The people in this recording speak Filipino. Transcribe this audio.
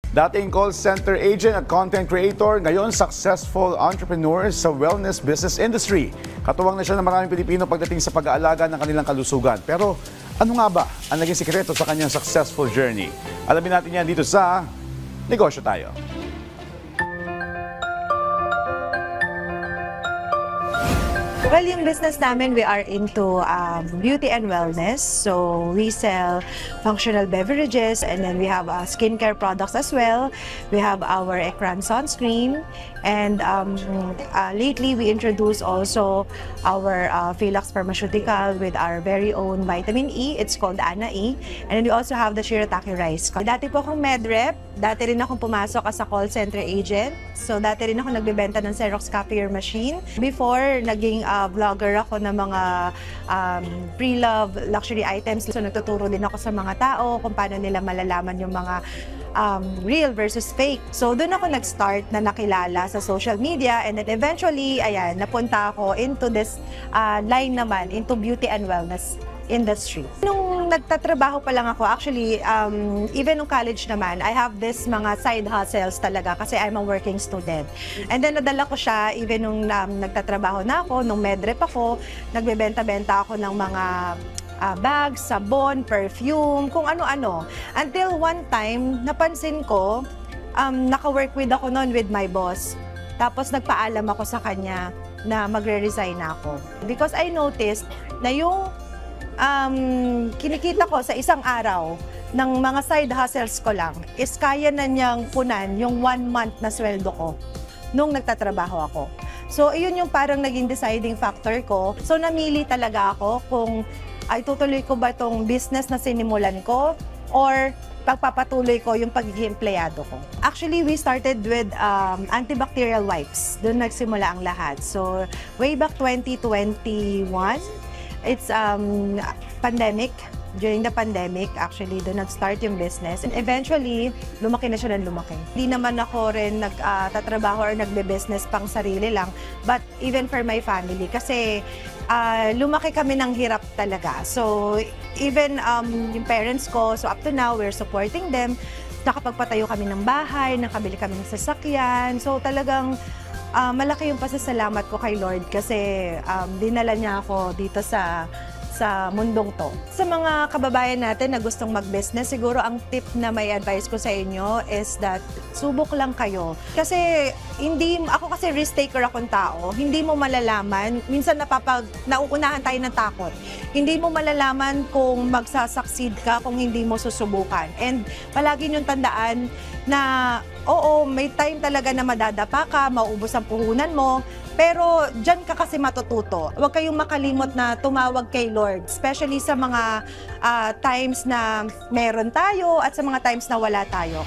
Dating call center agent at content creator, ngayon successful entrepreneur sa wellness business industry. Katuwang na siya ng maraming Pilipino pagdating sa pag-aalaga ng kanilang kalusugan. Pero ano nga ba ang naging sikreto sa kanyang successful journey? Alamin natin yan dito sa Negosyo Tayo. Well, yung business namin, we are into beauty and wellness. So, we sell functional beverages and then we have skincare products as well. We have our Ecran sunscreen. And lately, we introduced also our Philox Pharmaceutical with our very own vitamin E. It's called Ana E. And then we also have the Shirataki rice. Dati po akong medrep. Dati rin akong pumasok as a call center agent. So, dati rin ako nagbebenta ng Xerox copier machine. Before, naging vlogger ako ng mga pre-love luxury items. So, nagtuturo din ako sa mga tao kung paano nila malalaman yung mga real versus fake. So, doon ako nag-start na nakilala sa social media and then eventually, ayan, napunta ako into this line naman, into beauty and wellness industry. Nung nagtatrabaho pa lang ako, actually, even nung college naman, I have this mga side hustles talaga kasi I'm a working student. And then nadala ko siya, even nung nagtatrabaho na ako, nung medrep ako, nagbebenta-benta ako ng mga bags, sabon, perfume, kung ano-ano. Until one time, napansin ko, naka-work with ako noon with my boss. Tapos nagpaalam ako sa kanya na magre-resign ako. Because I noticed na yung kinikita ko sa isang araw ng mga side hustles ko lang is kaya na niyang punan yung 1 month na sweldo ko nung nagtatrabaho ako. So, iyon yung parang naging deciding factor ko. So, namili talaga ako kung ay tutuloy ko ba itong business na sinimulan ko or pagpapatuloy ko yung pagiging empleyado ko. Actually, we started with antibacterial wipes. Doon nagsimula ang lahat. So, way back 2021, it's pandemic. During the pandemic, actually, doon nag-start yung business. And eventually, lumaki na siya ng lumaki. Hindi naman ako rin nagtatrabaho or nagbe-business pang sarili lang, but even for my family. Kasi lumaki kami ng hirap talaga. So, even yung parents ko, so up to now, we're supporting them. Nakapagpatayo kami ng bahay, nakabili kami ng sasakyan. So, talagang malaki yung pasasalamat ko kay Lord kasi dinala niya ako dito sa mundong to. Sa mga kababayan natin na gustong mag-business, siguro ang tip na may advice ko sa inyo is that subok lang kayo. Kasi ako kasi risk taker akong tao, hindi mo malalaman, minsan nauunahan tayo ng takot. Hindi mo malalaman kung magsasucceed ka kung hindi mo susubukan. And palagi niyong tandaan na oo, may time talaga na madadapa ka, mauubos ang puhunan mo, pero dyan ka kasi matututo. Huwag kayong makalimot na tumawag kay Lord, especially sa mga times na meron tayo at sa mga times na wala tayo.